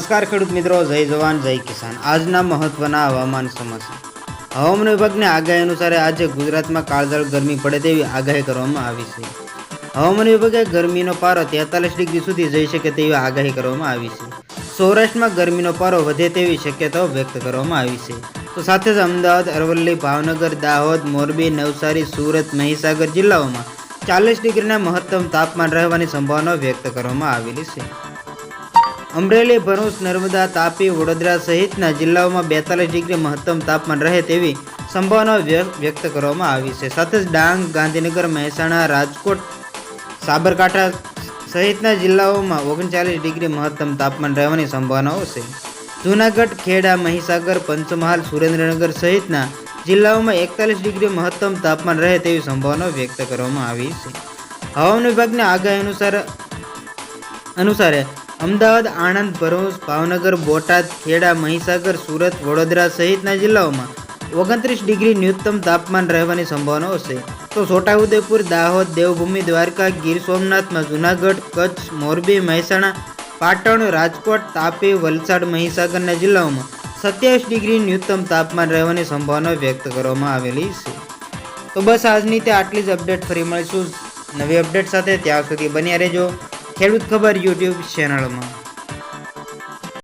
નમસ્કાર ખેડૂત મિત્રો, જય જવાન જય કિસાન। આજના મહત્વના હવામાન સમાચાર। હવામાન વિભાગની આગાહી અનુસાર આજે ગુજરાતમાં કાળઝાળ ગરમી પડે તેવી આગાહી કરવામાં આવી છે। હવામાન વિભાગે ગરમીનો પારો 43 ડિગ્રી સુધી જઈ શકે તેવી આગાહી કરવામાં આવી છે। સૌરાષ્ટ્રમાં ગરમીનો પારો વધે તેવી શક્યતાઓ વ્યક્ત કરવામાં આવી છે। તો સાથે જ અમદાવાદ, અરવલ્લી, ભાવનગર, દાહોદ, મોરબી, નવસારી, સુરત, મહીસાગર જિલ્લાઓમાં 40 ડિગ્રીના મહત્તમ તાપમાન રહેવાની સંભાવના વ્યક્ત કરવામાં આવેલી છે। અમરેલી, ભરૂચ, નર્મદા, તાપી, વડોદરા સહિતના જિલ્લાઓમાં 42 ડિગ્રી મહત્તમ તાપમાન રહે તેવી સંભાવના વ્યક્ત કરવામાં આવી છે। સાથે જ ડાંગ, ગાંધીનગર, મહેસાણા, રાજકોટ, સાબરકાંઠા સહિતના જિલ્લાઓમાં 39 ડિગ્રી મહત્તમ તાપમાન રહેવાની સંભાવનાઓ છે। જૂનાગઢ, ખેડા, મહીસાગર, પંચમહાલ, સુરેન્દ્રનગર સહિતના જિલ્લાઓમાં 41 ડિગ્રી મહત્તમ તાપમાન રહે તેવી સંભાવના વ્યક્ત કરવામાં આવી છે। હવામાન વિભાગની આગાહી અનુસાર અમદાવાદ, આણંદ, ભરૂચ, ભાવનગર, બોટાદ, ખેડા, મહીસાગર, સુરત, વડોદરા સહિતના જિલ્લાઓમાં 29 ડિગ્રી ન્યૂનતમ તાપમાન રહેવાની સંભાવનાઓ છે। તો છોટાઉદેપુર, દાહોદ, દેવભૂમિ દ્વારકા, ગીર સોમનાથમાં, જૂનાગઢ, કચ્છ, મોરબી, મહેસાણા, પાટણ, રાજકોટ, તાપી, વલસાડ, મહીસાગરના જિલ્લાઓમાં 27 ડિગ્રી ન્યૂનતમ તાપમાન રહેવાની સંભાવના વ્યક્ત કરવામાં આવેલી છે। તો બસ આજની તે આટલી જ અપડેટ। ફરી મળીશું નવી અપડેટ સાથે, ત્યાં સુધી બન્યા રહેજો ખેડૂત ખબર યુટ્યુબ ચેનલમાં।